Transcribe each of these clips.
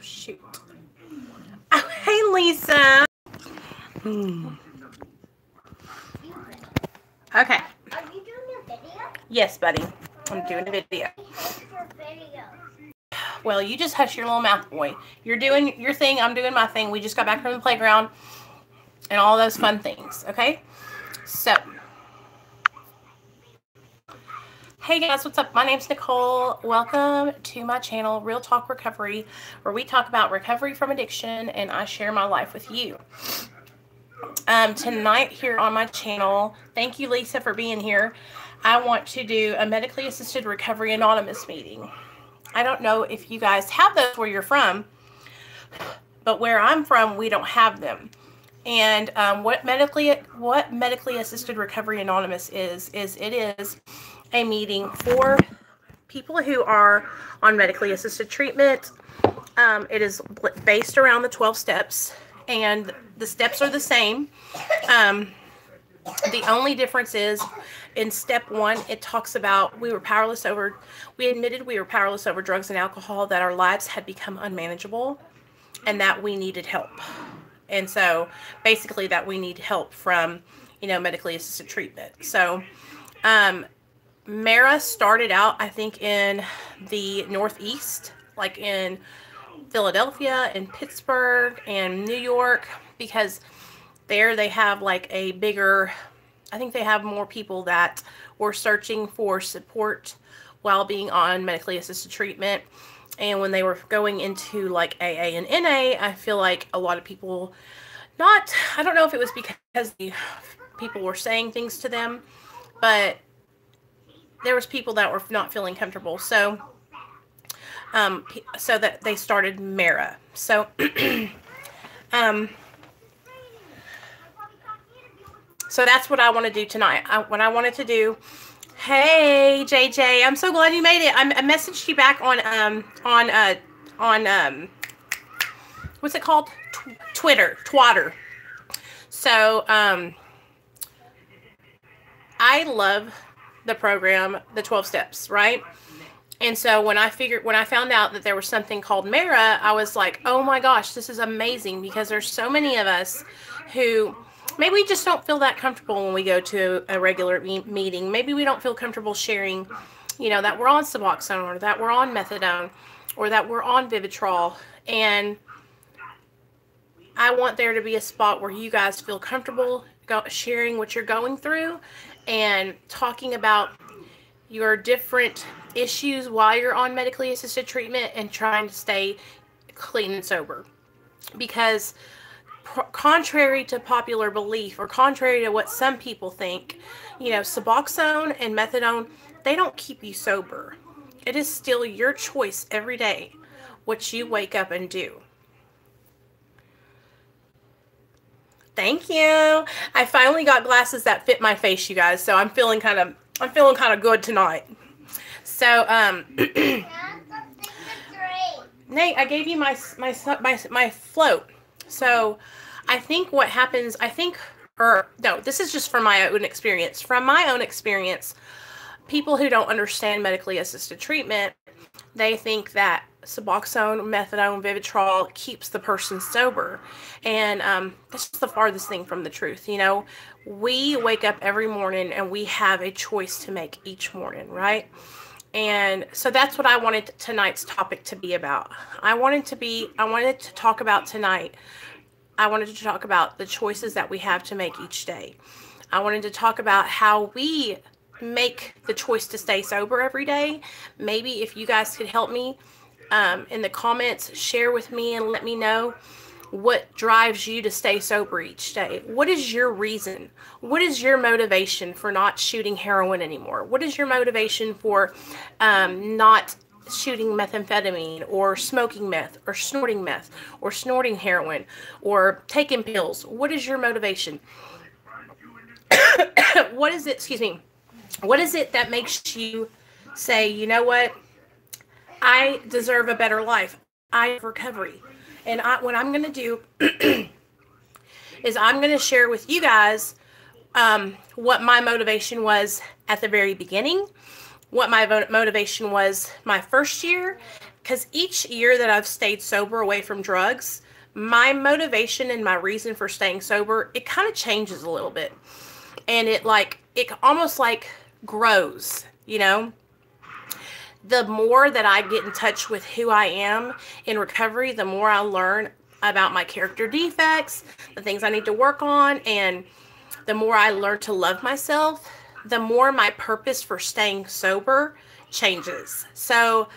shoot. Oh, hey, Lisa. Okay. Are you doing a video? Yes, buddy. I'm doing a video. Well, you just hush your little mouth, boy. You're doing your thing. I'm doing my thing. We just got back from the playground and all those fun things, okay? So, hey guys, what's up? My name's Nicole. Welcome to my channel, Real Talk Recovery, where we talk about recovery from addiction and I share my life with you. Tonight here on my channel, thank you, Lisa, for being here. I want to do a medically assisted recovery anonymous meeting. I don't know if you guys have those where you're from, but where I'm from, we don't have them. And what medically assisted recovery anonymous is it is a meeting for people who are on medically assisted treatment. It is based around the 12 steps, and the steps are the same. The only difference is in step 1, it talks about we admitted we were powerless over drugs and alcohol, that our lives had become unmanageable, and that we needed help. And so basically that we need help from, medically assisted treatment. So, Mara started out, I think, in the Northeast, like in Philadelphia and Pittsburgh and New York, because there they have like a bigger, I think they have more people that were searching for support while being on medically assisted treatment. And when they were going into like AA and NA, I feel like a lot of people, I don't know if it was because the people were saying things to them, but there was people that were not feeling comfortable. So, so that they started Mara. So, so that's what I want to do tonight. What I wanted to do. Hey, JJ, I'm so glad you made it. I messaged you back on what's it called? Twitter. So, I love the program, the 12 steps, right? And so when I found out that there was something called Mara, I was like, oh my gosh, this is amazing, because there's so many of us who maybe we just don't feel that comfortable when we go to a regular meeting. Maybe we don't feel comfortable sharing, that we're on Suboxone, or that we're on methadone, or that we're on Vivitrol. And I want there to be a spot where you guys feel comfortable sharing what you're going through and talking about your different issues while you're on medically assisted treatment and trying to stay clean and sober. Because contrary to popular belief, or contrary to what some people think, Suboxone and methadone, they don't keep you sober. It is still your choice every day what you wake up and do. Thank you. I finally got glasses that fit my face, you guys. So I'm feeling kind of good tonight. So Nate, I gave you my float. So I think what happens, this is just from my own experience. From my own experience, people who don't understand medically assisted treatment, they think that Suboxone, methadone, Vivitrol keeps the person sober. And that's just the farthest thing from the truth. We wake up every morning and we have a choice to make each morning, right? And so that's what I wanted tonight's topic to be about. I wanted to talk about tonight. I wanted to talk about the choices that we have to make each day. I wanted to talk about how we make the choice to stay sober every day. Maybe if you guys could help me in the comments, share with me and let me know what drives you to stay sober each day. What is your reason? What is your motivation for not shooting heroin anymore? What is your motivation for not shooting methamphetamine, or smoking meth, or snorting heroin, or taking pills? What is your motivation? What is it that makes you say, you know what? I deserve a better life. I have recovery. And what I'm going to do is I'm going to share with you guys what my motivation was at the very beginning, what my motivation was my first year, because each year that I've stayed sober away from drugs, my motivation and my reason for staying sober, it kind of changes a little bit. And it almost like grows, you know? The more that I get in touch with who I am in recovery, the more I learn about my character defects, the things I need to work on, and the more I learn to love myself, the more my purpose for staying sober changes. So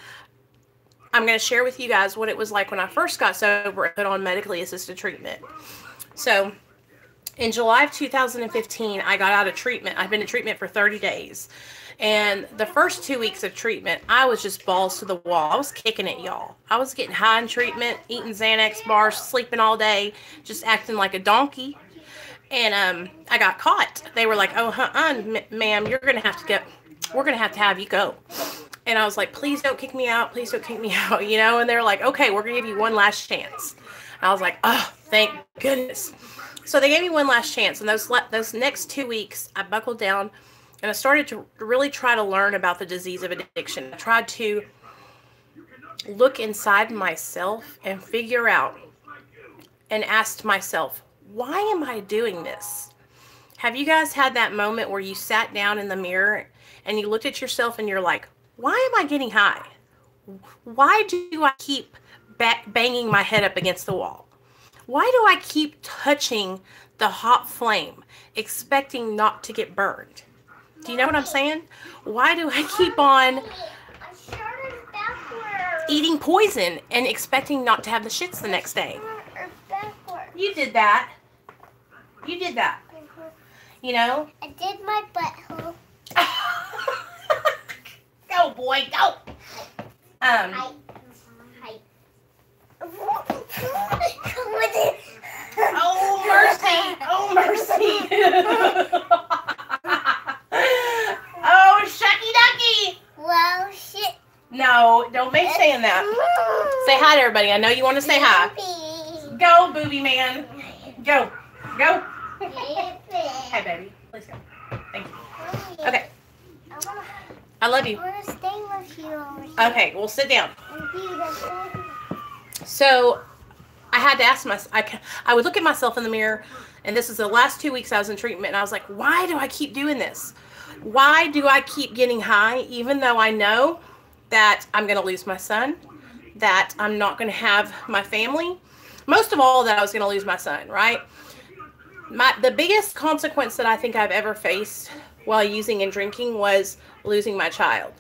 I'm going to share with you guys what it was like when I first got sober and put on medically assisted treatment. So in July of 2015, I got out of treatment. I've been in treatment for 30 days. And the first 2 weeks of treatment, I was just balls to the wall. I was kicking it, y'all. I was getting high in treatment, eating Xanax bars, sleeping all day, just acting like a donkey. And I got caught. They were like, "Oh, ma'am, we're going to have to have you go." And I was like, "Please don't kick me out. Please don't kick me out." You know, and they're like, "Okay, we're going to give you one last chance." And I was like, "Oh, thank goodness." So they gave me one last chance. And those next 2 weeks, I buckled down and I started to really try to learn about the disease of addiction. I tried to look inside myself and figure out and asked myself, why am I doing this? Have you guys had that moment where you sat down in the mirror and you looked at yourself and you're like, why am I getting high? Why do I keep banging my head up against the wall? Why do I keep touching the hot flame, expecting not to get burned? Do you know what I'm saying? Why do I keep on eating poison and expecting not to have the shits the next day? You did that. You did that. You know? I did my butthole. Go, boy, go. Hi. Oh, mercy. Oh, mercy. Oh, shucky ducky. Well, shit. No, don't make saying that. Say hi to everybody. I know you want to say hi. Go, booby man. Go. Go. Hi, baby. Please go. Thank you. Okay. I love you. I want to stay with you. Okay, well, sit down. So I had to ask myself, I would look at myself in the mirror, and this is the last 2 weeks I was in treatment, and I was like, why do I keep doing this? Why do I keep getting high, even though I know that I'm going to lose my son, that I'm not going to have my family? Most of all, that I was going to lose my son, right? The biggest consequence that I think I've ever faced while using and drinking was losing my child,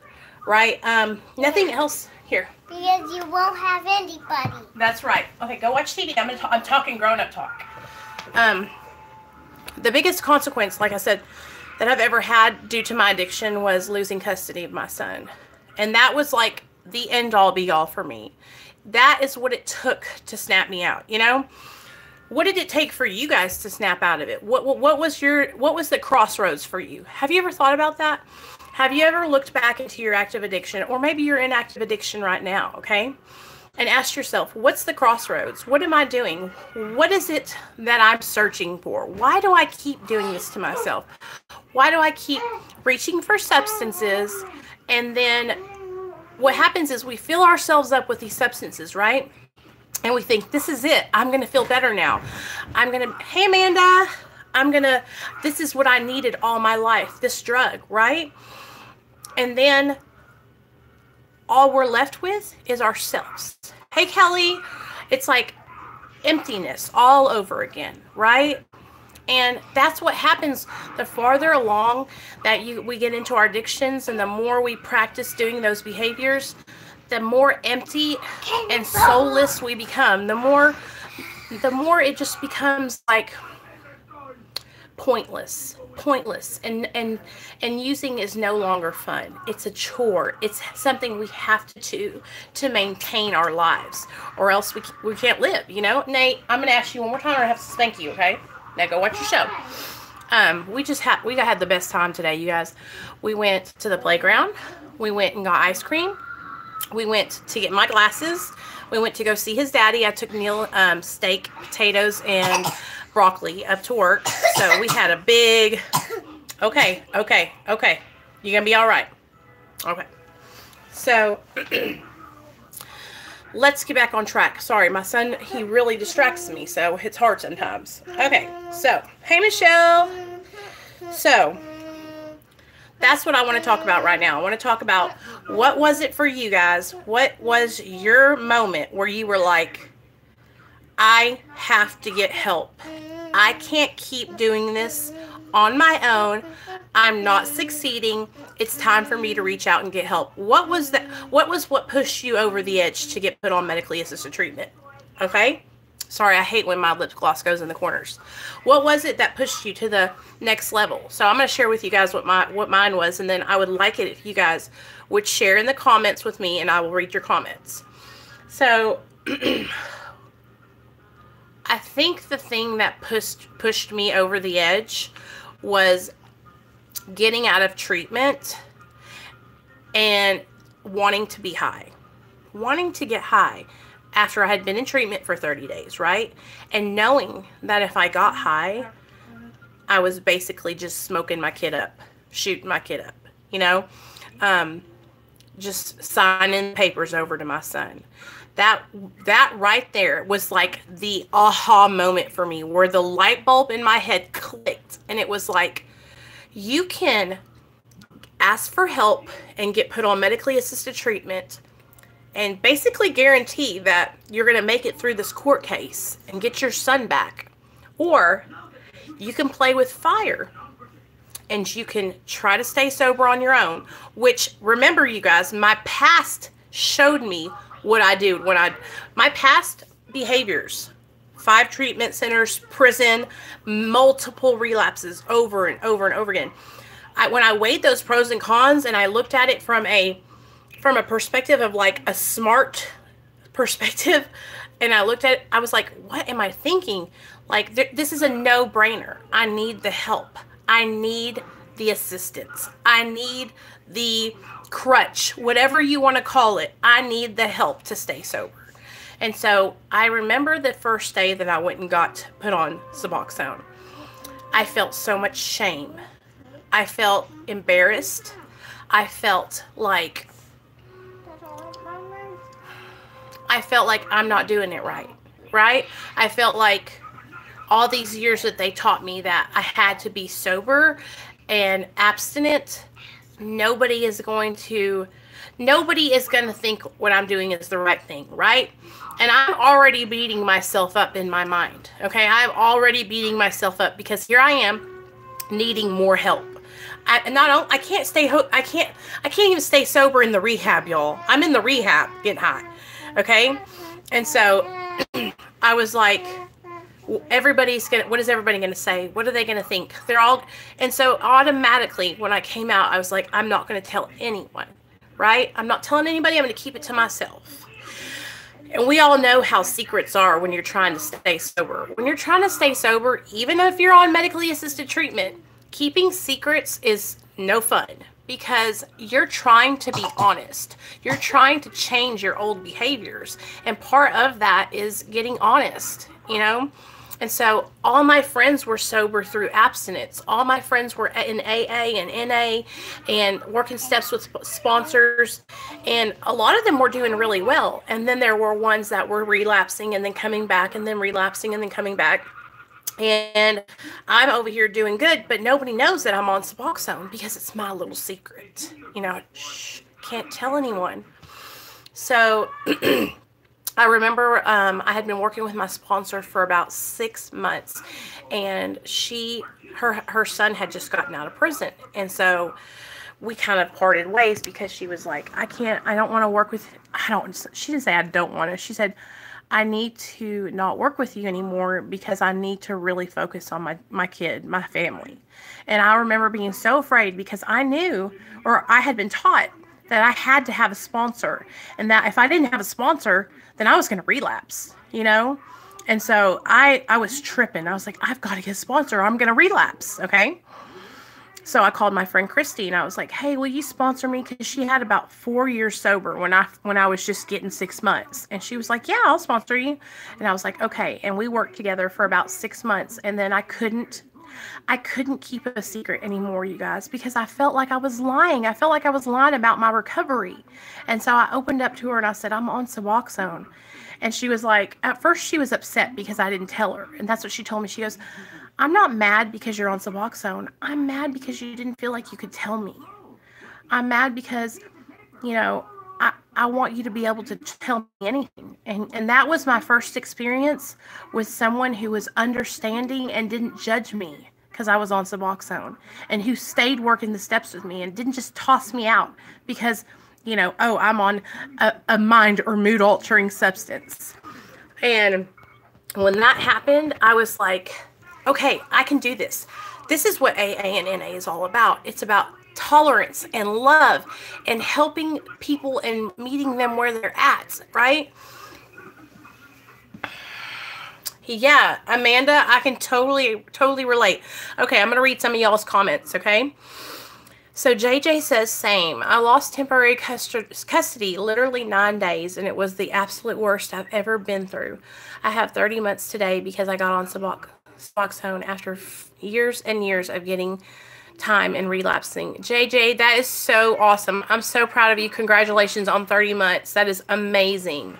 right? Nothing else here. Because you won't have anybody. That's right. Okay, go watch TV. I'm talking grown-up talk. The biggest consequence, like I said, that I've ever had due to my addiction was losing custody of my son. And that was like the end-all be-all for me. That is what it took to snap me out, you know? What did it take for you guys to snap out of it? What was the crossroads for you? Have you ever thought about that? Have you ever looked back into your active addiction, or maybe you're in active addiction right now, okay? And asked yourself, what's the crossroads? What am I doing? What is it that I'm searching for? Why do I keep doing this to myself? Why do I keep reaching for substances? And then what happens is we fill ourselves up with these substances, right? And we think, this is it. I'm going to feel better now. Hey, Amanda, this is what I needed all my life, this drug, right? And then all we're left with is ourselves. Hey, Kelly, it's like emptiness all over again, right? And that's what happens the farther along that we get into our addictions, and the more we practice doing those behaviors, the more empty and soulless we become. The more it just becomes like pointless, and using is no longer fun. It's a chore. It's something we have to do to maintain our lives, or else we can't live, you know? Nate, I'm gonna ask you one more time, or I have to spank you, okay? Now go watch your show. We had the best time today, you guys. We went to the playground. We went and got ice cream. We went to get my glasses. We went to go see his daddy. I took Neil steak, potatoes, and broccoli up to work. So we had a big, okay. You're going to be all right. Okay. So let's get back on track. Sorry, my son, he really distracts me, so it's hard sometimes. Okay, so, hey, Michelle. So, that's what I want to talk about right now. I want to talk about what was it for you guys? What was your moment where you were like, I have to get help. I can't keep doing this on my own. I'm not succeeding. It's time for me to reach out and get help. What was that? What pushed you over the edge to get put on medically assisted treatment? Okay? Sorry, I hate when my lip gloss goes in the corners. What was it that pushed you to the next level? So I'm going to share with you guys what mine was, and then I would like it if you guys would share in the comments with me, and I will read your comments. So I think the thing that pushed me over the edge was getting out of treatment and wanting to be high. Wanting to get high after I had been in treatment for 30 days, right? And knowing that if I got high, I was basically just smoking my kid up, shooting my kid up, you know? Just signing papers over to my son. That right there was like the aha moment for me, where the light bulb in my head clicked, and it was like, you can ask for help and get put on medically assisted treatment and basically guarantee that you're going to make it through this court case and get your son back. Or you can play with fire and you can try to stay sober on your own, which, remember, you guys, my past showed me what I do my past behaviors, 5 treatment centers, prison, multiple relapses over and over and over again. When I weighed those pros and cons and I looked at it from a perspective of like a smart perspective, and I looked at it, I was like, what am I thinking? Like, this is a no-brainer. I need the help. I need the assistance. I need the crutch, whatever you want to call it. I need the help to stay sober. And so I remember the first day that I went and got put on Suboxone. I felt so much shame. I felt embarrassed. I felt like I'm not doing it right? I felt like all these years that they taught me that I had to be sober and abstinent, nobody is going to think what I'm doing is the right thing, right? And I'm already beating myself up in my mind, okay? I'm already beating myself up because here I am needing more help. I can't even stay sober in the rehab, y'all. I'm in the rehab getting high, okay? And so I was like, what is everybody gonna say? What are they gonna think? And so automatically when I came out, I was like, I'm not gonna tell anyone, right? I'm not telling anybody. I'm gonna keep it to myself. And we all know how secrets are when you're trying to stay sober. When you're trying to stay sober, even if you're on medically assisted treatment, keeping secrets is no fun because you're trying to be honest. You're trying to change your old behaviors. And part of that is getting honest, you know? And so all my friends were sober through abstinence. All my friends were in AA and NA and working steps with sponsors. And a lot of them were doing really well. And then there were ones that were relapsing and then coming back and then relapsing and then coming back. And I'm over here doing good, but nobody knows that I'm on Suboxone because it's my little secret. You know, can't tell anyone. So I remember I had been working with my sponsor for about 6 months, and her son had just gotten out of prison. And so we kind of parted ways because she was like, I don't want to work with, she didn't say I don't want to. She said, I need to not work with you anymore because I need to really focus on my kid, my family. And I remember being so afraid because I knew, or I had been taught, that I had to have a sponsor, and that if I didn't have a sponsor, then I was going to relapse, you know? And so I was tripping. I was like, I've got to get a sponsor. I'm going to relapse. Okay. So I called my friend Christy and I was like, hey, will you sponsor me? Because she had about 4 years sober when I was just getting 6 months. And she was like, yeah, I'll sponsor you. And I was like, okay. And we worked together for about 6 months. And then I couldn't I couldn't keep a secret anymore, you guys, because I felt like I was lying. I felt like I was lying about my recovery. And so I opened up to her and I said, I'm on Suboxone. And she was like, at first she was upset because I didn't tell her. And that's what she told me. She goes, I'm not mad because you're on Suboxone. I'm mad because you didn't feel like you could tell me. I'm mad because, you know, I want you to be able to tell me anything. And that was my first experience with someone who was understanding and didn't judge me because I was on Suboxone, and who stayed working the steps with me and didn't just toss me out because, you know, oh, I'm on a mind or mood altering substance. And when that happened, I was like, okay, I can do this. This is what AA and NA is all about. It's about tolerance and love and helping people and meeting them where they're at, right? Yeah, Amanda, I can totally relate. Okay, I'm going to read some of y'all's comments, okay? So JJ says, same. I lost temporary custody literally 9 days, and it was the absolute worst I've ever been through. I have 30 months today because I got on Suboxone after years and years of getting time and relapsing. JJ, that is so awesome. I'm so proud of you. Congratulations on 30 months. That is amazing.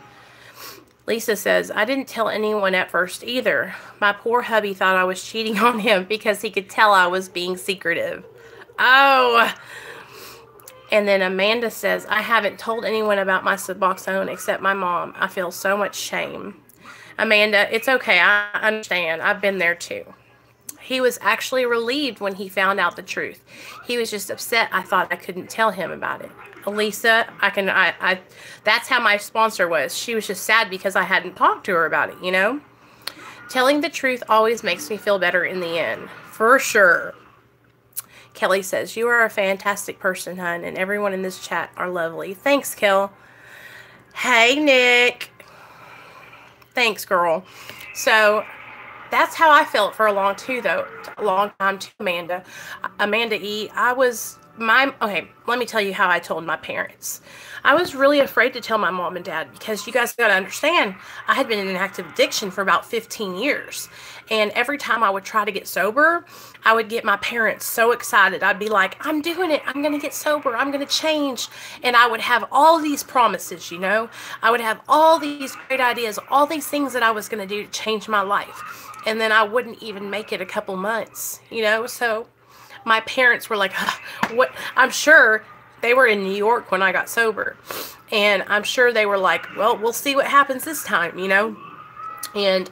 Lisa says, I didn't tell anyone at first either. My poor hubby thought I was cheating on him because he could tell I was being secretive. Oh. And then Amanda says, I haven't told anyone about my Suboxone except my mom. I feel so much shame. Amanda, it's okay. I understand. I've been there too. He was actually relieved when he found out the truth. He was just upset I thought I couldn't tell him about it. Lisa, that's how my sponsor was. She was just sad because I hadn't talked to her about it, you know? Telling the truth always makes me feel better in the end. For sure. Kelly says, you are a fantastic person, hun, and everyone in this chat are lovely. Thanks, Kel. Hey, Nick. Thanks, girl. So that's how I felt for a long time too, Amanda. Amanda E. Okay, let me tell you how I told my parents. I was really afraid to tell my mom and dad because you guys got to understand, I had been in an active addiction for about 15 years. And every time I would try to get sober, I would get my parents so excited. I'd be like, I'm doing it. I'm going to get sober. I'm going to change. And I would have all these promises, you know. I would have all these great ideas, all these things that I was going to do to change my life. And then I wouldn't even make it a couple months, you know. So my parents were like, what? I'm sure they were in New York when I got sober. And I'm sure they were like, well, we'll see what happens this time, you know. And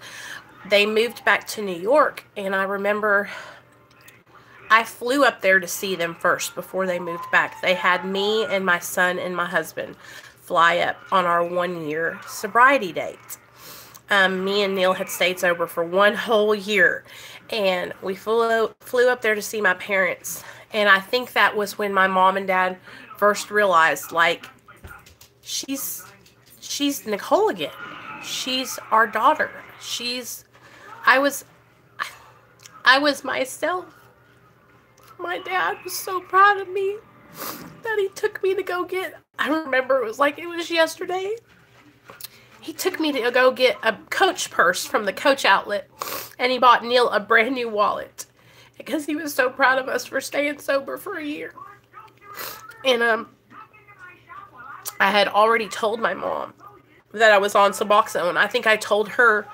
they moved back to New York. And I remember I flew up there to see them first before they moved back. They had me and my son and my husband fly up on our 1-year sobriety date. Me and Neil had stayed sober for 1 whole year. And we flew up there to see my parents. And I think that was when my mom and dad first realized, like, she's Nicole again. She's our daughter. I was myself. My dad was so proud of me that he took me to go get, I remember it was yesterday. He took me to go get a Coach purse from the Coach outlet, and he bought Neil a brand new wallet because he was so proud of us for staying sober for a year. And I had already told my mom that I was on Suboxone. I think I told her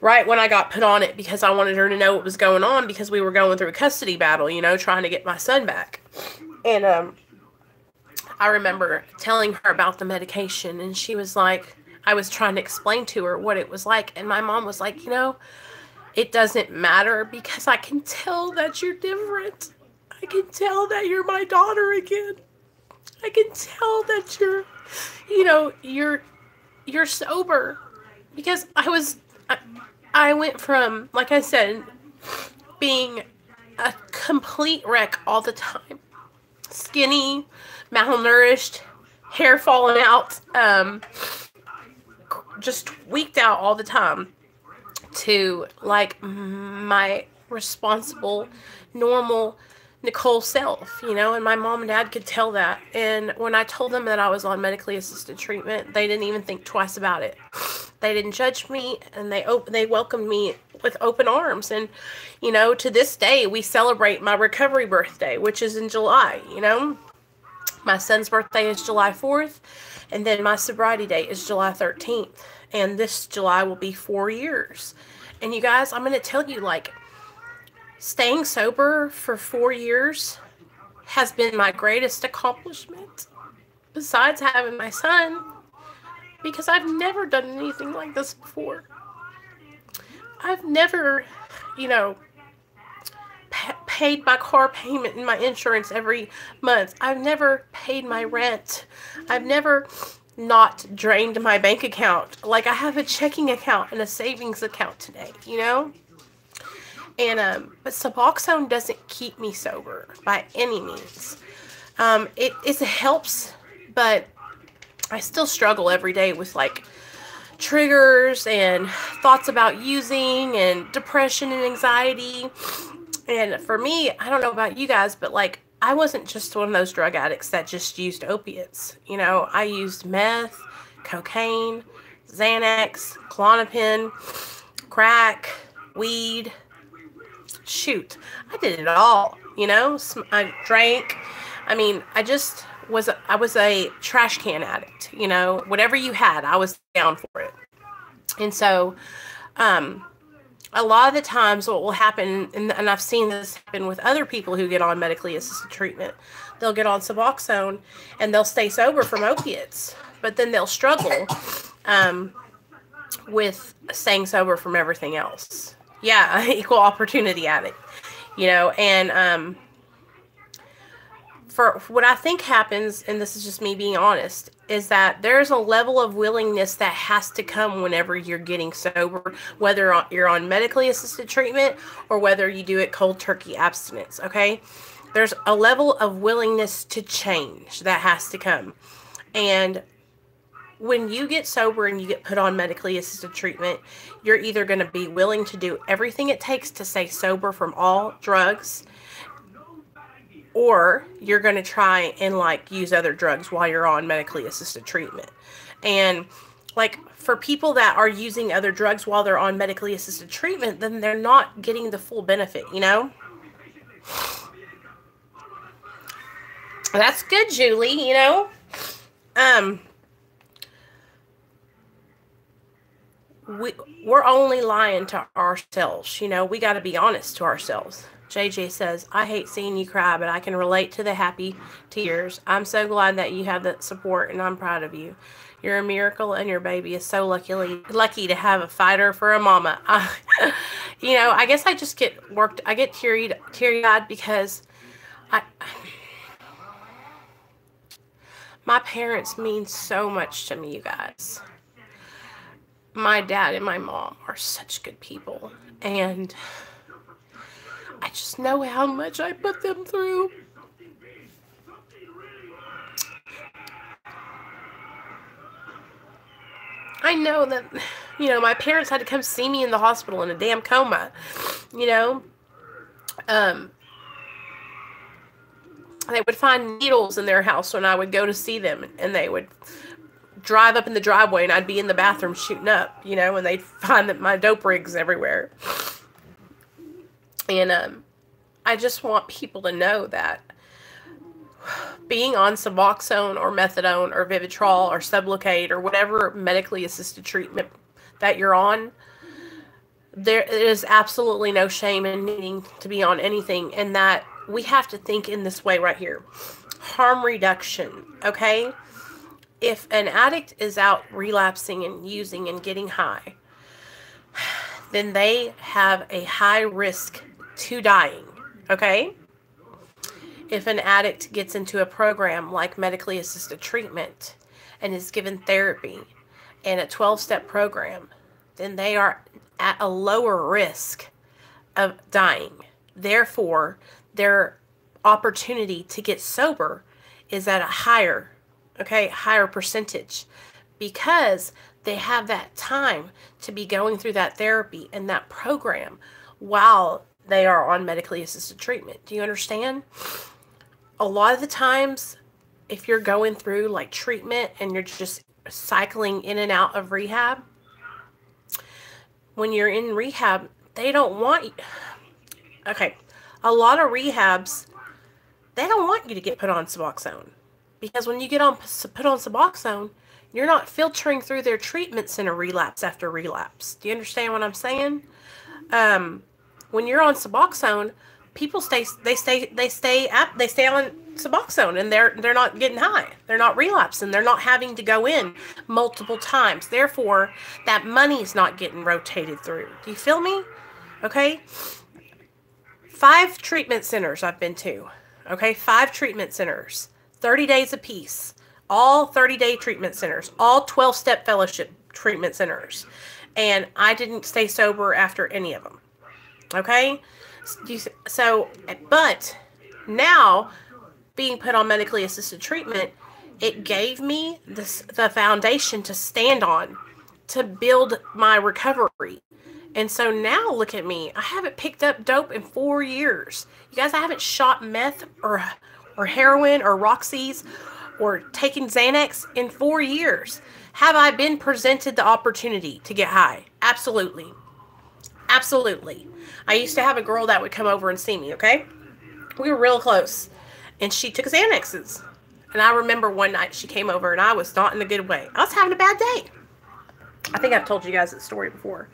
right when I got put on it because I wanted her to know what was going on because we were going through a custody battle, you know, trying to get my son back. And I remember telling her about the medication, and she was like, I was trying to explain to her what it was like, and my mom was like, you know, it doesn't matter because I can tell that you're different. I can tell that you're my daughter again. I can tell that you're sober. Because I went from, like I said, being a complete wreck all the time. Skinny, malnourished, hair falling out, just tweaked out all the time, to like my responsible, normal Nicole self, you know. And my mom and dad could tell that. And when I told them that I was on medically assisted treatment, they didn't even think twice about it. They didn't judge me, and they welcomed me with open arms. And, you know, to this day, we celebrate my recovery birthday, which is in July, you know. My son's birthday is July 4th, and then my sobriety date is July 13th. And this July will be 4 years. And you guys, I'm going to tell you, like, staying sober for 4 years has been my greatest accomplishment, besides having my son, because I've never done anything like this before. I've never, you know, paid my car payment and my insurance every month. I've never paid my rent. I've never not drained my bank account. Like, I have a checking account and a savings account today, you know? And, but Suboxone doesn't keep me sober by any means. It helps, but I still struggle every day with, like, triggers and thoughts about using and depression and anxiety. And for me, I don't know about you guys, but, like, I wasn't just one of those drug addicts that just used opiates. You know, I used meth, cocaine, Xanax, Klonopin, crack, weed. Shoot, I did it all, you know. I drank. I mean, I was a trash can addict, you know. Whatever you had, I was down for it. And so, a lot of the times what will happen, and I've seen this happen with other people who get on medically assisted treatment, they'll get on Suboxone and they'll stay sober from opiates, but then they'll struggle with staying sober from everything else. Yeah, equal opportunity addict, you know. And for what I think happens, and this is just me being honest, is that there's a level of willingness that has to come whenever you're getting sober, whether you're on medically assisted treatment or whether you do it cold turkey abstinence, okay? There's a level of willingness to change that has to come. And when you get sober and you get put on medically assisted treatment, you're either going to be willing to do everything it takes to stay sober from all drugs, or you're going to try and, like, use other drugs while you're on medically assisted treatment. And, like, for people that are using other drugs while they're on medically assisted treatment, then they're not getting the full benefit, you know? That's good, Julie, you know? We're only lying to ourselves, you know? We got to be honest to ourselves. JJ says, I hate seeing you cry, but I can relate to the happy tears. I'm so glad that you have that support, and I'm proud of you. You're a miracle, and your baby is so lucky to have a fighter for a mama. You know, I guess I just get teary-eyed because my parents mean so much to me, you guys. My dad and my mom are such good people, and I just know how much I put them through. I know that, you know, my parents had to come see me in the hospital in a damn coma, you know. They would find needles in their house when I would go to see them, and they would drive up in the driveway, and I'd be in the bathroom shooting up, you know, and they'd find that my dope rigs everywhere. And I just want people to know that being on Suboxone or methadone or Vivitrol or Sublocade or whatever medically assisted treatment that you're on, there is absolutely no shame in needing to be on anything, and that we have to think in this way right here. Harm reduction, okay? If an addict is out relapsing and using and getting high, then they have a high risk to dying, okay? If an addict gets into a program like medically assisted treatment and is given therapy and a 12-step program, then they are at a lower risk of dying. Therefore, their opportunity to get sober is at a higher percentage, because they have that time to be going through that therapy and that program while they are on medically assisted treatment. Do you understand? A lot of the times, if you're going through like treatment and you're just cycling in and out of rehab, when you're in rehab, they don't want you. Okay, a lot of rehabs, they don't want you to get put on Suboxone. Because when you put on Suboxone, you're not filtering through their treatment center relapse after relapse. Do you understand what I'm saying? When you're on Suboxone, people stay on Suboxone, and they're not getting high. They're not relapsing. They're not having to go in multiple times. Therefore, that money's not getting rotated through. Do you feel me? Okay. 5 treatment centers I've been to. Okay, 5 treatment centers, 30 days apiece. All 30-day treatment centers, all 12-step fellowship treatment centers. And I didn't stay sober after any of them. Okay? So, but now, being put on medically assisted treatment, it gave me the foundation to stand on to build my recovery. And so now look at me. I haven't picked up dope in 4 years. You guys, I haven't shot meth or heroin or Roxy's or taken Xanax in 4 years. Have I been presented the opportunity to get high? Absolutely. Absolutely. I used to have a girl that would come over and see me, okay? We were real close. And she took Xanaxes. And I remember one night she came over and I was not in a good way. I was having a bad day. I think I've told you guys this story before.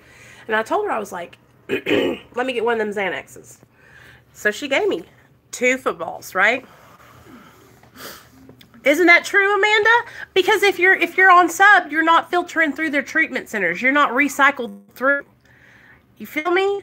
And I told her, I was like, let me get one of them Xanaxes. So she gave me 2 footballs, right? Isn't that true, Amanda? Because if you're on sub, you're not filtering through their treatment centers. You're not recycled through. You feel me?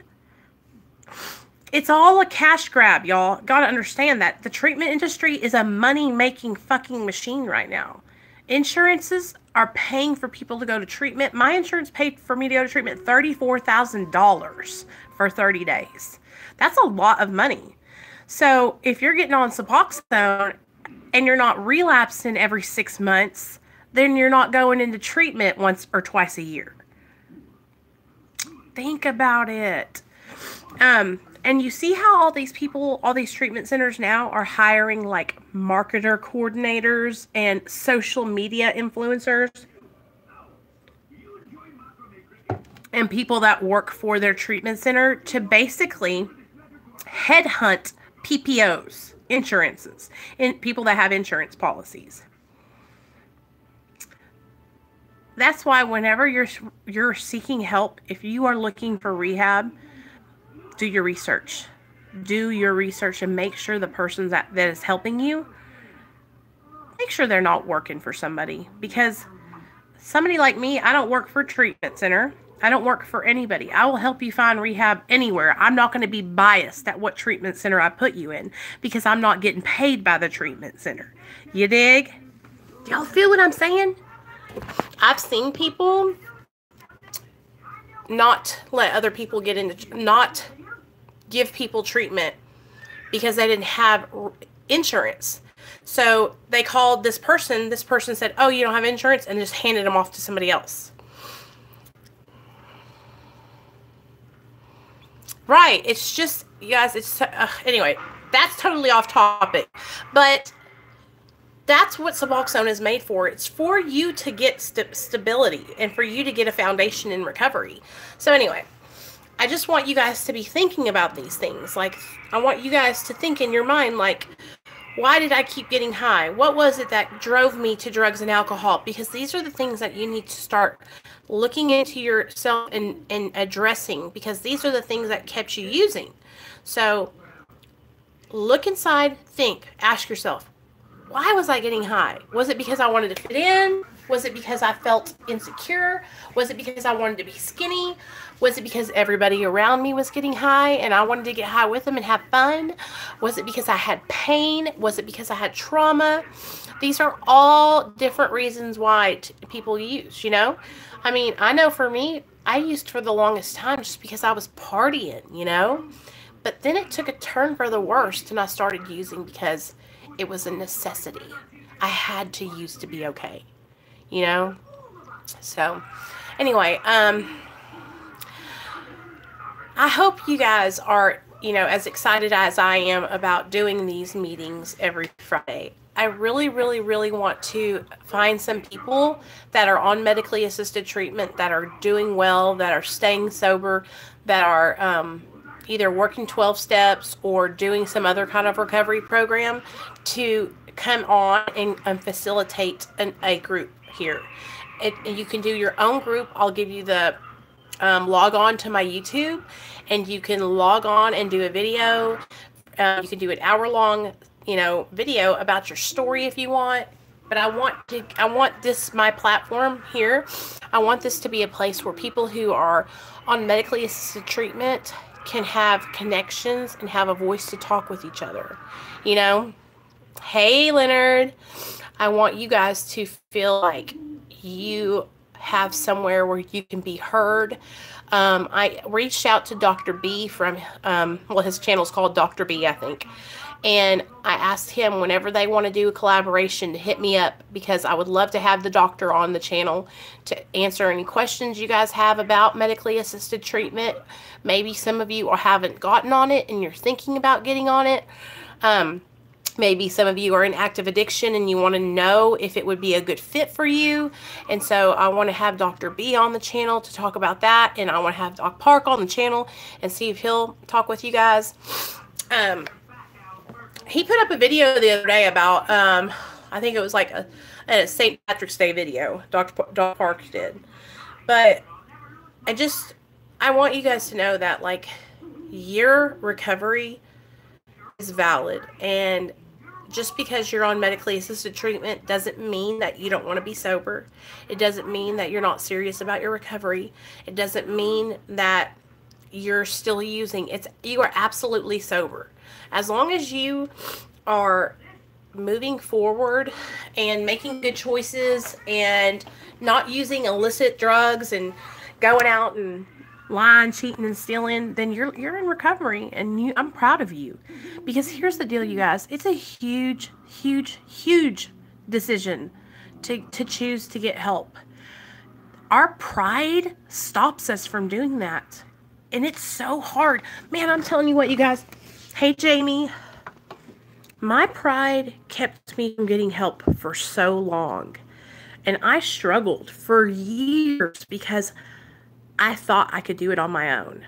It's all a cash grab, y'all. Gotta understand that. The treatment industry is a money-making fucking machine right now. Insurances are paying for people to go to treatment. My insurance paid for me to go to treatment $34,000 for 30 days. That's a lot of money. So if you're getting on Suboxone and you're not relapsing every 6 months, then you're not going into treatment once or twice a year. Think about it. And you see how all these people, all these treatment centers now are hiring like marketer coordinators and social media influencers and people that work for their treatment center to basically headhunt PPOs, insurances, and people that have insurance policies. That's why whenever you're seeking help, if you are looking for rehab, do your research. Do your research and make sure the person that is helping you, make sure they're not working for somebody. Because somebody like me, I don't work for a treatment center. I don't work for anybody. I will help you find rehab anywhere. I'm not going to be biased at what treatment center I put you in because I'm not getting paid by the treatment center. You dig? Do y'all feel what I'm saying? I've seen people not let other people get into, not give people treatment because they didn't have insurance. So they called this person said, oh, you don't have insurance, and just handed them off to somebody else. Right. It's just, you guys, it's, anyway, that's totally off topic, but that's what Suboxone is made for. It's for you to get stability and for you to get a foundation in recovery. So anyway, I just want you guys to be thinking about these things. Like, I want you guys to think in your mind, like, why did I keep getting high? What was it that drove me to drugs and alcohol? Because these are the things that you need to start looking into yourself and addressing, because these are the things that kept you using. So look inside, think, ask yourself, why was I getting high? Was it because I wanted to fit in? Was it because I felt insecure? Was it because I wanted to be skinny? Was it because everybody around me was getting high and I wanted to get high with them and have fun? Was it because I had pain? Was it because I had trauma? These are all different reasons why people use, you know? I mean, I know for me, I used for the longest time just because I was partying, you know? But then it took a turn for the worst and I started using because it was a necessity. I had to use to be okay, you know? So, anyway, I hope you guys are, you know, as excited as I am about doing these meetings every Friday. I really, really, really want to find some people that are on medically assisted treatment, that are doing well, that are staying sober, that are either working 12 steps or doing some other kind of recovery program to come on and facilitate a group here. You can do your own group. I'll give you the log on to my YouTube, and you can log on and do a video. You can do an hour-long, video about your story if you want. But I want this, my platform here, I want this to be a place where people who are on medically assisted treatment can have connections and have a voice to talk with each other. Hey, Leonard, I want you guys to feel like you have somewhere where you can be heard. I reached out to Dr. B from, his channel's called Dr. B, I think. And I asked him whenever they want to do a collaboration to hit me up, because I would love to have the doctor on the channel to answer any questions you guys have about medically assisted treatment. Maybe some of you haven't gotten on it and you're thinking about getting on it. Maybe some of you are in active addiction and you want to know if it would be a good fit for you. And so I want to have Dr. B on the channel to talk about that. And I want to have Doc Park on the channel and see if he'll talk with you guys. He put up a video the other day about, I think it was like a St. Patrick's Day video, Doc Park did. But I want you guys to know that, like, your recovery is valid. And just because you're on medically assisted treatment doesn't mean that you don't want to be sober. It doesn't mean that you're not serious about your recovery. It doesn't mean that you're still using. You are absolutely sober. As long as you are moving forward and making good choices and not using illicit drugs and going out and lying, cheating, and stealing, then you're in recovery, and I'm proud of you. Because here's the deal, you guys. It's a huge, huge, huge decision to choose to get help. Our pride stops us from doing that. And it's so hard. Man, I'm telling you what, you guys. Hey, Jamie. My pride kept me from getting help for so long. And I struggled for years because I thought I could do it on my own.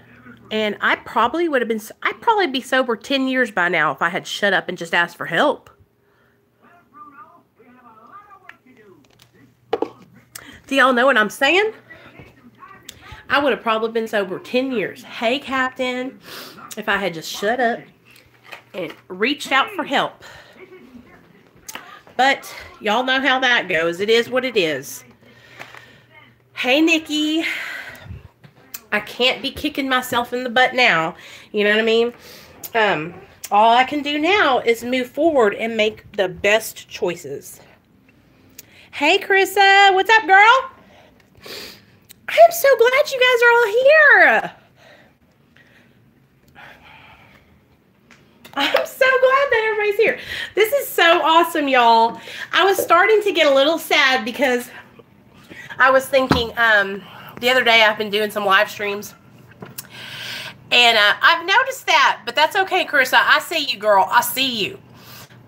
And I'd probably be sober 10 years by now if I had shut up and just asked for help. Do y'all know what I'm saying? I would have probably been sober 10 years. Hey, Captain, if I had just shut up and reached out for help. But y'all know how that goes. It is what it is. Hey, Nikki. I can't be kicking myself in the butt now. You know what I mean? All I can do now is move forward and make the best choices. Hey, Carissa. What's up, girl? I am so glad you guys are all here. I'm so glad that everybody's here. This is so awesome, y'all. I was starting to get a little sad because I was thinking, the other day I've been doing some live streams, and I've noticed that, but that's okay, Carissa. I see you, girl. I see you.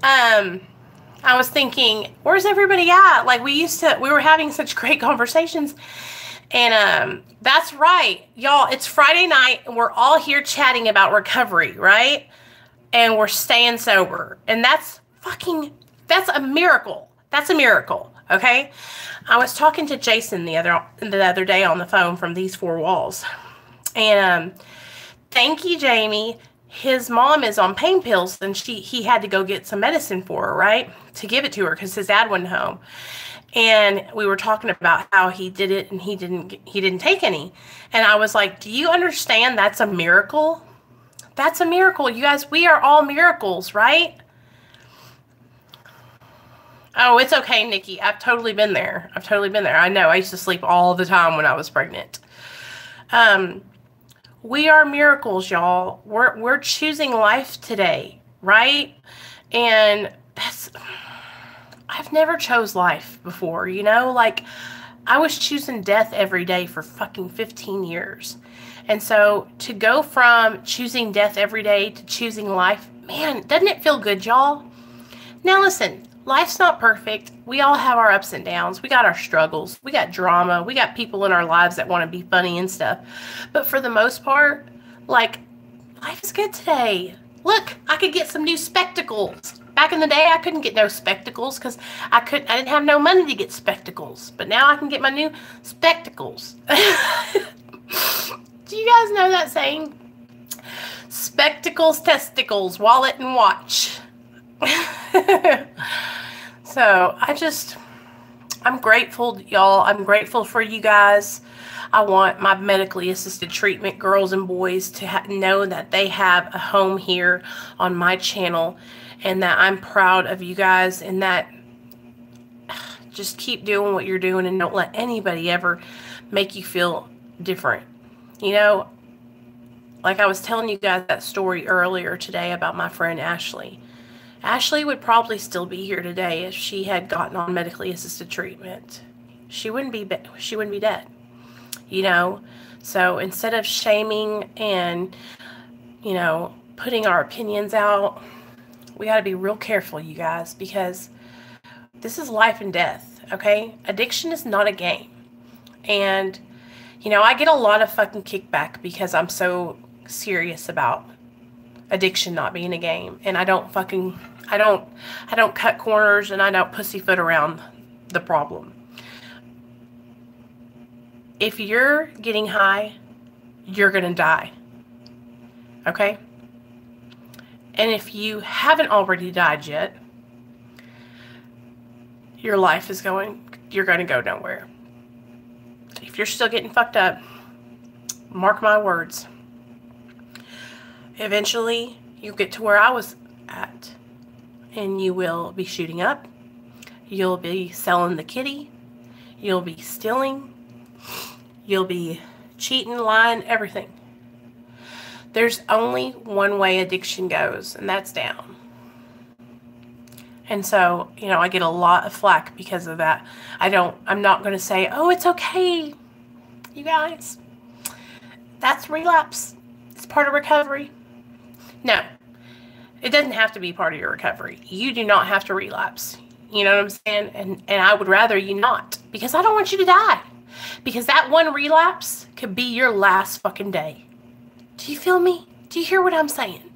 I was thinking, where's everybody at? Like, we were having such great conversations. And that's right, y'all. It's Friday night, and we're all here chatting about recovery, right? And we're staying sober, and that's a miracle. That's a miracle, okay? I was talking to Jason the other day on the phone from these four walls, and thank you, Jamie. His mom is on pain pills, and he had to go get some medicine for her, right, to give it to her because his dad wasn't home. And we were talking about how he did it and he didn't take any. And I was like, do you understand that's a miracle? That's a miracle. You guys, we are all miracles, right? Oh, it's okay, Nikki. I've totally been there. I know. I used to sleep all the time when I was pregnant. We are miracles, y'all. We're choosing life today, right? And I've never chose life before, like I was choosing death every day for fucking 15 years. And so to go from choosing death every day to choosing life, man, doesn't it feel good, y'all? Now listen, life's not perfect. We all have our ups and downs. We got our struggles. We got drama. We got people in our lives that want to be funny and stuff. But for the most part, like, life is good today. Look, I could get some new spectacles. Back in the day, I couldn't get no spectacles because I didn't have no money to get spectacles. But now I can get my new spectacles. Do you guys know that saying? Spectacles, testicles, wallet, and watch. So I'm grateful, y'all. I'm grateful for you guys. I want my medically assisted treatment girls and boys to know that they have a home here on my channel, and that I'm proud of you guys, and that just keep doing what you're doing and don't let anybody ever make you feel different. You know, like I was telling you guys that story earlier today about my friend Ashley. Ashley would probably still be here today if she had gotten on medically assisted treatment. She wouldn't be dead. You know, so instead of shaming and, you know, putting our opinions out, we got to be real careful, you guys, because this is life and death, okay? Addiction is not a game. And, you know, I get a lot of fucking kickback because I'm so serious about addiction not being a game. And I don't cut corners, and I don't pussyfoot around the problem. If you're getting high, you're going to die. Okay? And if you haven't already died yet, your life is you're going to go nowhere. If you're still getting fucked up, mark my words. Eventually, you'll get to where I was at, and you will be shooting up. You'll be selling the kitty. You'll be stealing. You'll be cheating, lying, everything. There's only one way addiction goes, and that's down. And so, you know, I get a lot of flack because of that. I'm not going to say, oh, it's okay, you guys. That's relapse. It's part of recovery. No, it doesn't have to be part of your recovery. You do not have to relapse. You know what I'm saying? And I would rather you not, because I don't want you to die. Because that one relapse could be your last fucking day. Do you feel me? Do you hear what I'm saying?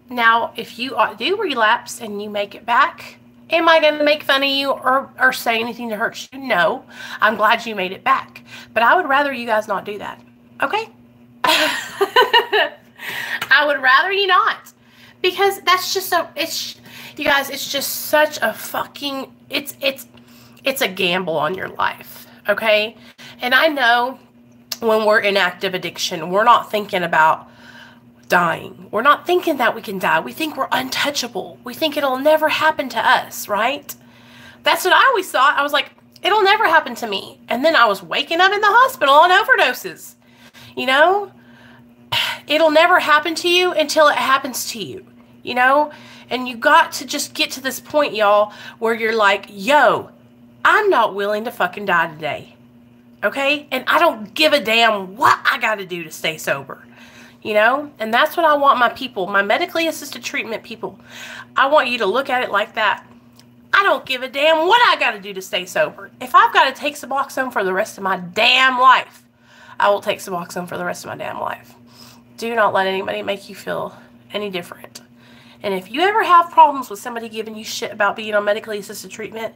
Now, if you do relapse and you make it back, am I going to make fun of you or say anything to hurt you? No. I'm glad you made it back. But I would rather you guys not do that. Okay? I would rather you not. Because that's just you guys, it's just such a fucking, it's a gamble on your life, okay? And I know when we're in active addiction, we're not thinking about dying. We're not thinking that we can die. We think we're untouchable. We think it'll never happen to us, right? That's what I always thought. I was like, it'll never happen to me. And then I was waking up in the hospital on overdoses, you know? It'll never happen to you until it happens to you, you know? And you got to just get to this point, y'all, where you're like, yo, I'm not willing to fucking die today. Okay? And I don't give a damn what I got to do to stay sober. You know? And that's what I want my people, my medically assisted treatment people. I want you to look at it like that. I don't give a damn what I got to do to stay sober. If I've got to take Suboxone for the rest of my damn life, I will take Suboxone for the rest of my damn life. Do not let anybody make you feel any different. And if you ever have problems with somebody giving you shit about being on medically assisted treatment,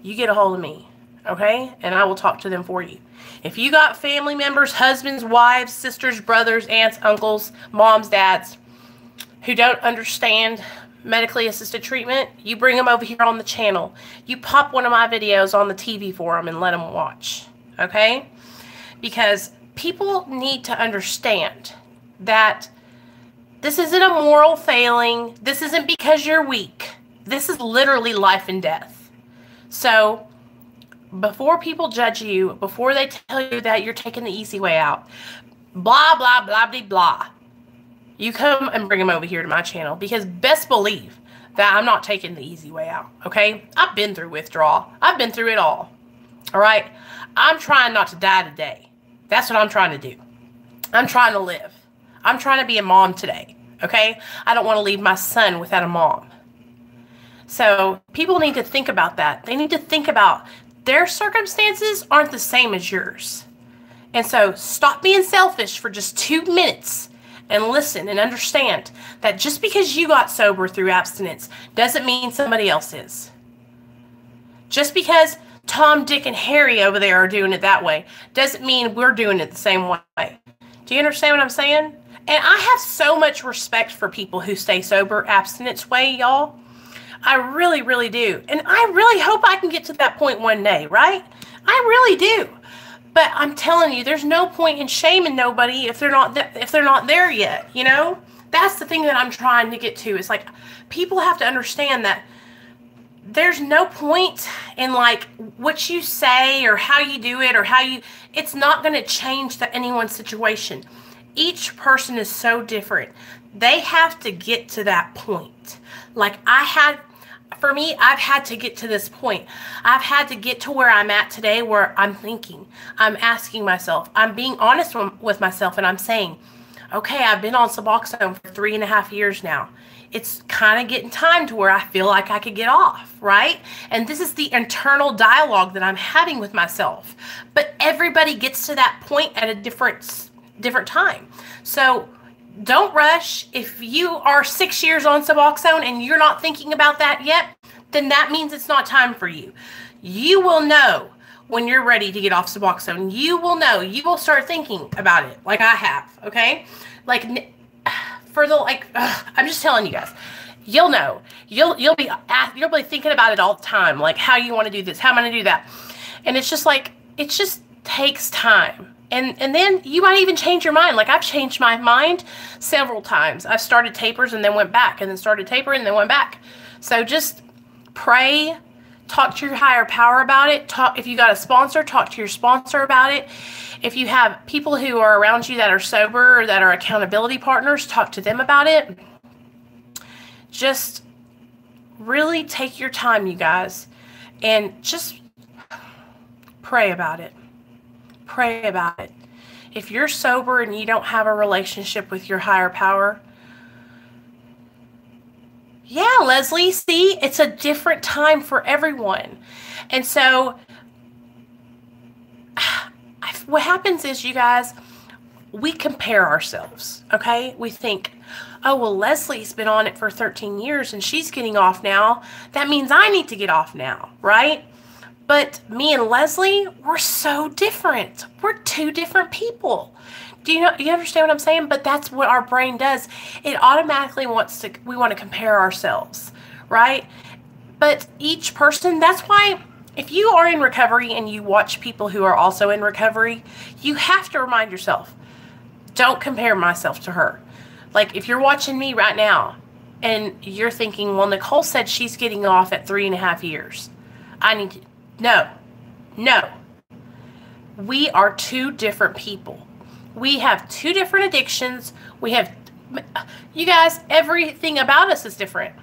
you get a hold of me, okay? And I will talk to them for you. If you got family members, husbands, wives, sisters, brothers, aunts, uncles, moms, dads, who don't understand medically assisted treatment, you bring them over here on the channel. You pop one of my videos on the TV for them and let them watch, okay? Because people need to understand that this isn't a moral failing. This isn't because you're weak. This is literally life and death. So before people judge you, before they tell you that you're taking the easy way out, blah, blah, blah, blah, blah, you come and bring them over here to my channel, because best believe that I'm not taking the easy way out, okay? I've been through withdrawal. I've been through it all right? I'm trying not to die today. That's what I'm trying to do. I'm trying to live. I'm trying to be a mom today, okay? I don't want to leave my son without a mom. So people need to think about that. They need to think about their circumstances aren't the same as yours. And so stop being selfish for just 2 minutes and listen and understand that just because you got sober through abstinence doesn't mean somebody else is. Just because Tom, Dick, and Harry over there are doing it that way doesn't mean we're doing it the same way. Do you understand what I'm saying? And I have so much respect for people who stay sober abstinence way, y'all. I really, really do. And I really hope I can get to that point one day, right? I really do. But I'm telling you, there's no point in shaming nobody if they're not there yet, you know? That's the thing that I'm trying to get to. It's like people have to understand that there's no point in like what you say or how you do it or it's not going to change anyone's situation. Each person is so different. They have to get to that point. Like for me, I've had to get to this point. I've had to get to where I'm at today, where I'm thinking, I'm asking myself, I'm being honest with myself, and I'm saying, okay, I've been on Suboxone for 3.5 years now. It's kind of getting time to where I feel like I could get off, right? And this is the internal dialogue that I'm having with myself. But everybody gets to that point at a different time. So don't rush. If you are 6 years on Suboxone and you're not thinking about that yet, then that means it's not time for you. You will know when you're ready to get off Suboxone. You will know. You will start thinking about it like I have, okay? Like, I'm just telling you guys, you'll know. You'll be thinking about it all the time, like how you want to do this, how I'm going to do that. And it's just like, it just takes time. And then you might even change your mind. Like I've changed my mind several times. I've started tapers and then went back, and then started tapering and then went back. So just pray, talk to your higher power about it. If you got a sponsor, talk to your sponsor about it. If you have people who are around you that are sober or that are accountability partners, talk to them about it. Just really take your time, you guys, and just pray about it. Pray about it. If you're sober and you don't have a relationship with your higher power, yeah, Leslie, see, it's a different time for everyone. And so what happens is, you guys, we compare ourselves, okay? We think, oh, well, Leslie's been on it for 13 years and she's getting off now. That means I need to get off now, right? But me and Leslie, we're so different. We're two different people. You understand what I'm saying? But that's what our brain does. It automatically we want to compare ourselves, right? But each person, that's why if you are in recovery and you watch people who are also in recovery, you have to remind yourself, don't compare myself to her. Like if you're watching me right now and you're thinking, well, Nicole said she's getting off at 3.5 years. No. We are two different people. We have two different addictions. You guys, everything about us is different.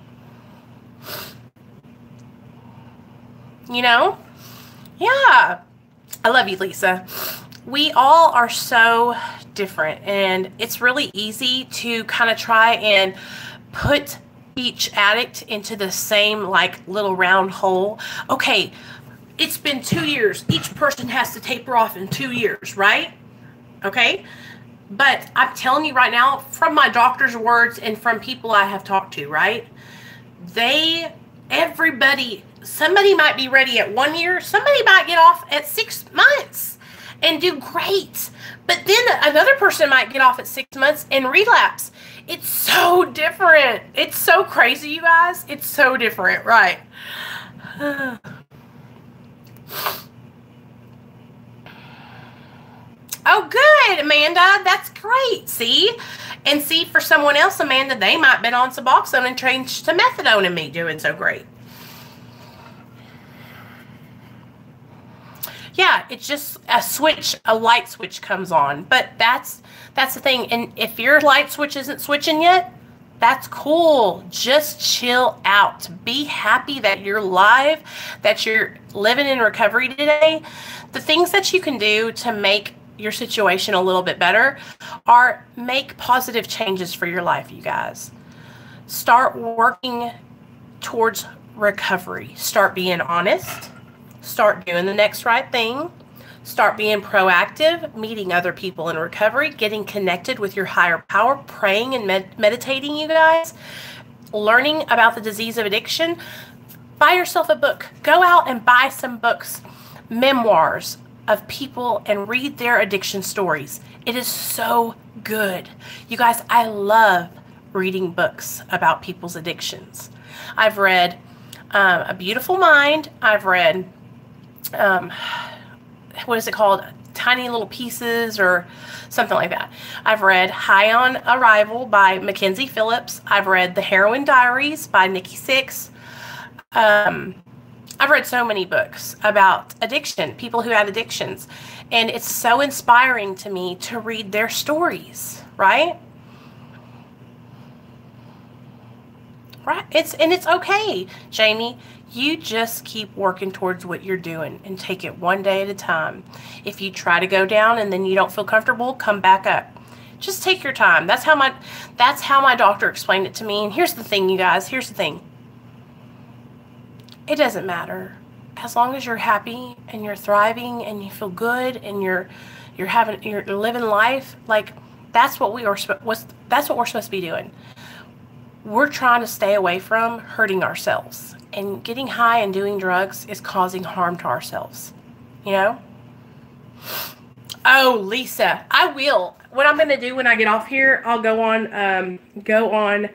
You know? Yeah. I love you, Lisa. We all are so different, and it's really easy to kind of try and put each addict into the same like little round hole. Okay, it's been 2 years. Each person has to taper off in 2 years, right? Okay? But I'm telling you right now, from my doctor's words and from people I have talked to, right? Somebody might be ready at 1 year. Somebody might get off at 6 months and do great. But then another person might get off at 6 months and relapse. It's so different. It's so crazy, you guys. It's so different, right? Oh, good, Amanda. That's great. See? And see, for someone else, Amanda, they might have been on Suboxone and changed to methadone, and me doing so great. Yeah, it's just a light switch comes on. But that's the thing. And if your light switch isn't switching yet, that's cool. Just chill out. Be happy that you're live, that you're living in recovery today. The things that you can do to make your situation a little bit better are make positive changes for your life, you guys. Start working towards recovery. Start being honest. Start doing the next right thing. Start being proactive, meeting other people in recovery, getting connected with your higher power, praying and meditating, you guys. Learning about the disease of addiction. Buy yourself a book. Go out and buy some books, memoirs of people, and read their addiction stories. It is so good. You guys, I love reading books about people's addictions. I've read A Beautiful Mind. I've read, what is it called? Tiny Little Pieces or something like that. I've read High on Arrival by Mackenzie Phillips. I've read The Heroin Diaries by Nikki Sixx. I've read so many books about addiction, people who had addictions, and it's so inspiring to me to read their stories, right? Right? It's okay, Jamie. You just keep working towards what you're doing and take it one day at a time. If you try to go down and then you don't feel comfortable, come back up. Just take your time. That's how my doctor explained it to me. And here's the thing, you guys. Here's the thing. It doesn't matter. As long as you're happy and you're thriving and you feel good and you're living life, like that's what we're supposed to be doing. We're trying to stay away from hurting ourselves. And getting high and doing drugs is causing harm to ourselves. You know? Oh, Lisa, I will. What I'm going to do when I get off here, I'll go on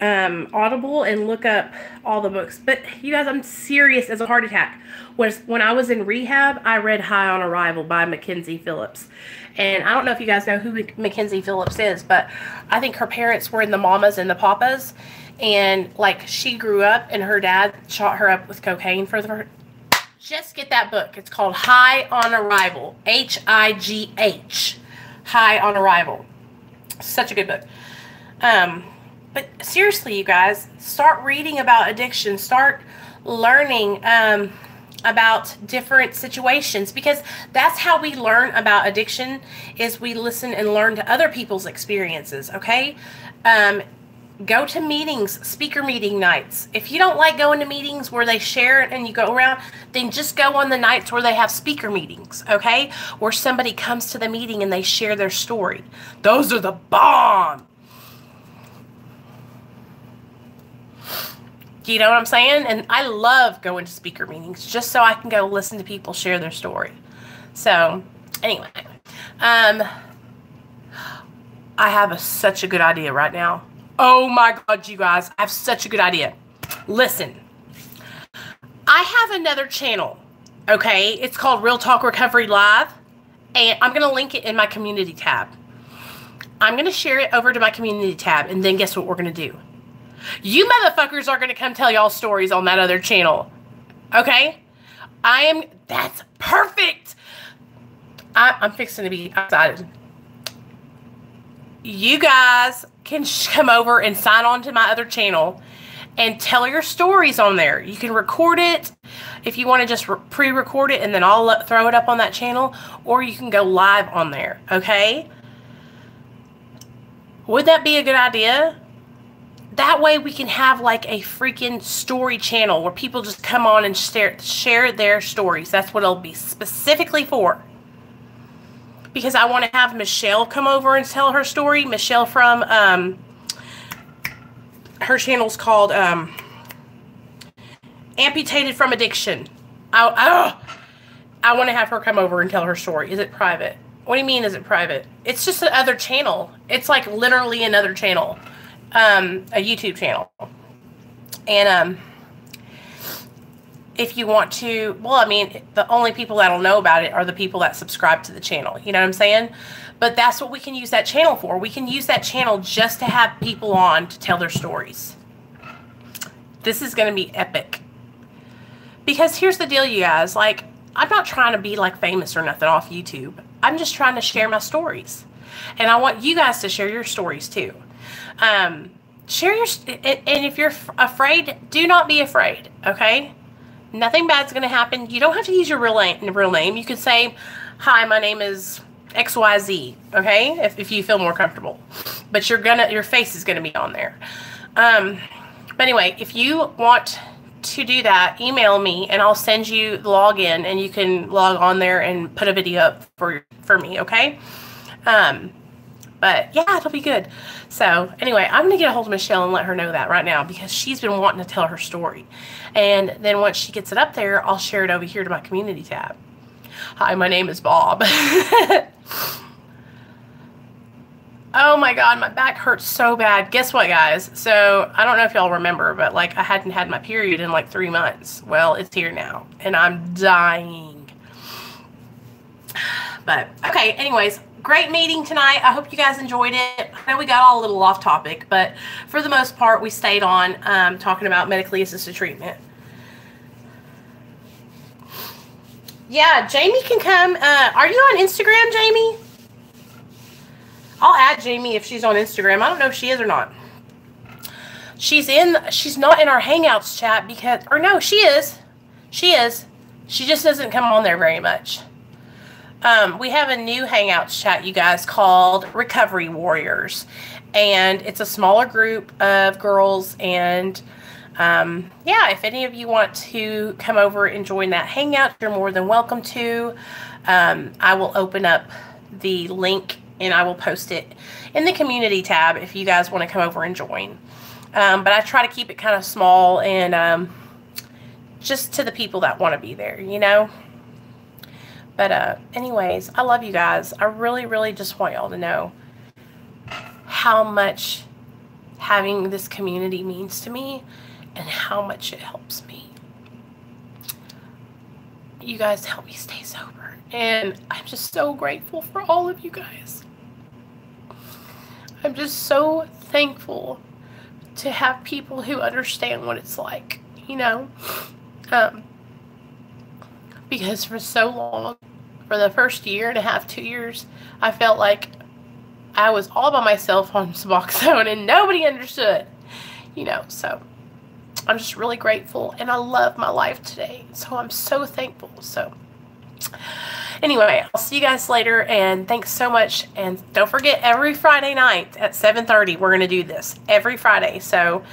Audible and look up all the books. But you guys, I'm serious as a heart attack. When I was in rehab, I read High on Arrival by Mackenzie Phillips. And I don't know if you guys know who Mackenzie Phillips is, but I think her parents were in the Mamas and the Papas. And like she grew up and her dad shot her up with cocaine for the just get that book. It's called High on Arrival. H-I-G-H. High on Arrival. Such a good book. But seriously, you guys, start reading about addiction. Start learning about different situations, because that's how we learn about addiction, is we listen and learn to other people's experiences, okay? Go to meetings, speaker meeting nights. If you don't like going to meetings where they share it and you go around, then just go on the nights where they have speaker meetings, okay? Where somebody comes to the meeting and they share their story. Those are the bomb. Do you know what I'm saying? And I love going to speaker meetings just so I can go listen to people share their story. So, anyway. I have such a good idea right now. Oh my God, you guys. I have such a good idea. Listen. I have another channel, okay? It's called Real Talk Recovery Live. And I'm going to link it in my community tab. I'm going to share it over to my community tab. And then guess what we're going to do? You motherfuckers are going to come tell y'all stories on that other channel. Okay? That's perfect. I'm fixing to be excited. You guys can come over and sign on to my other channel and tell your stories on there. You can record it if you want to just pre-record it and then I'll throw it up on that channel, or you can go live on there. Okay? Would that be a good idea? That way we can have like a freaking story channel where people just come on and share their stories. That's what it'll be specifically for. Because I want to have Michelle come over and tell her story. Michelle from, her channel's called Amputated from Addiction. I want to have her come over and tell her story. Is it private? What do you mean is it private? It's just another channel. It's like literally another channel. A YouTube channel. And if you want to, well, I mean, the only people that'll know about it are the people that subscribe to the channel. You know what I'm saying? But that's what we can use that channel for. We can use that channel just to have people on to tell their stories. This is going to be epic. Because here's the deal, you guys. Like, I'm not trying to be like famous or nothing off YouTube. I'm just trying to share my stories. And I want you guys to share your stories too. Share your, and if you're afraid, do not be afraid, okay? Nothing bad's going to happen. You don't have to use your real name. You can say, hi, my name is XYZ, okay? If you feel more comfortable. But your face is gonna be on there. But anyway, if you want to do that, email me and I'll send you the login and you can log on there and put a video up for me, okay? But yeah, it'll be good. So anyway, I'm gonna get a hold of Michelle and let her know that right now because she's been wanting to tell her story. And then once she gets it up there, I'll share it over here to my community tab. Hi, my name is Bob. Oh my God, my back hurts so bad. Guess what, guys? So I don't know if y'all remember, but like I hadn't had my period in like 3 months. Well, it's here now and I'm dying. But okay, anyways, great meeting tonight. I hope you guys enjoyed it. I know we got all a little off topic, but for the most part, we stayed on talking about medically assisted treatment. Yeah, Jamie can come. Are you on Instagram, Jamie? I'll add Jamie if she's on Instagram. I don't know if she is or not. She's not in our Hangouts chat because, or no, she is. She is. She just doesn't come on there very much. We have a new Hangouts chat, you guys, called Recovery Warriors. And it's a smaller group of girls. And yeah, if any of you want to come over and join that Hangout, you're more than welcome to. I will open up the link and I will post it in the community tab if you guys want to come over and join. But I try to keep it kind of small and just to the people that want to be there, you know. But anyways, I love you guys. I really, really just want y'all to know how much having this community means to me and how much it helps me. You guys help me stay sober. And I'm just so grateful for all of you guys. I'm just so thankful to have people who understand what it's like, you know. Because for so long, for the first 1.5 years, 2 years, I felt like I was all by myself on Suboxone and nobody understood, you know. So I'm just really grateful and I love my life today. So I'm so thankful. So anyway, I'll see you guys later and thanks so much. And don't forget, every Friday night at 7:30, we're going to do this every Friday. So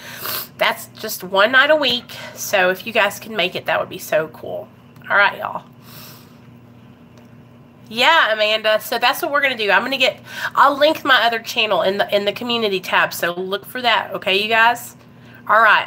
that's just one night a week. So if you guys can make it, that would be so cool. All right, y'all. Yeah, Amanda. So that's what we're going to do. I'll link my other channel in the community tab. So look for that. Okay, you guys? All right.